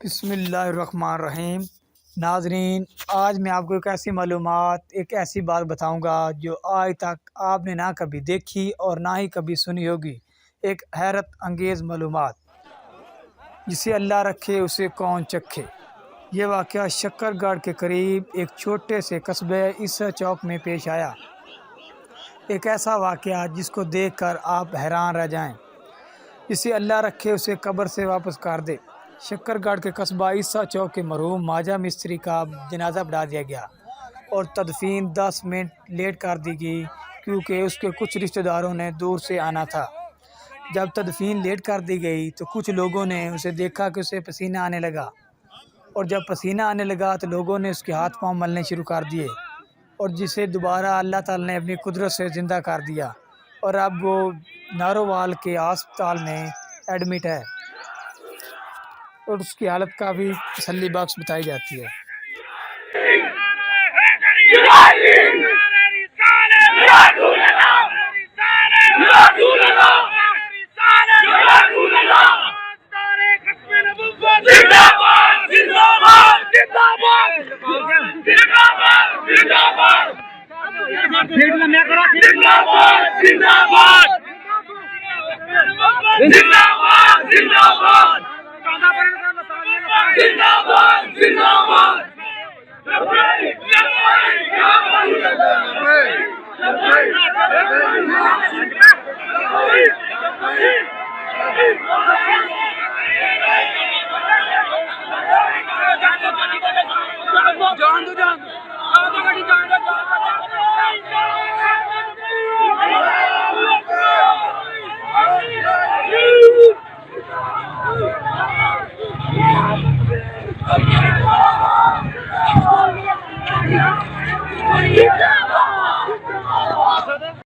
बिस्मिल्लाहिर्रहमानिर्रहीम। नाज़रीन, आज मैं आपको एक ऐसी बात बताऊंगा जो आज तक आपने ना कभी देखी और ना ही कभी सुनी होगी। एक हैरत अंगेज़ मालूमात, जिसे अल्लाह रखे उसे कौन चखे। ये वाक़या शक्करगढ़ के करीब एक छोटे से कस्बे ईसा चौक में पेश आया। एक ऐसा वाक़या जिसको देखकर आप हैरान रह जाएं। जिसे अल्लाह रखे उसे कब्र से वापस कर दे। शक्करगढ़ के कस्बा ईसा चौक के मरहूम माजा मिस्त्री का जनाजा बढ़ा दिया गया और तदफीन 10 मिनट लेट कर दी गई, क्योंकि उसके कुछ रिश्तेदारों ने दूर से आना था। जब तदफीन लेट कर दी गई तो कुछ लोगों ने उसे देखा कि उसे पसीना आने लगा, और जब पसीना आने लगा तो लोगों ने उसके हाथ पांव मलने शुरू कर दिए, और जिसे दोबारा अल्लाह ताला ने अपनी कुदरत से ज़िंदा कर दिया, और अब वो नारोवाल के अस्पताल में एडमिट है और उसकी हालत काफ़ी तसल्ली बख्श बताई जाती है। Okay.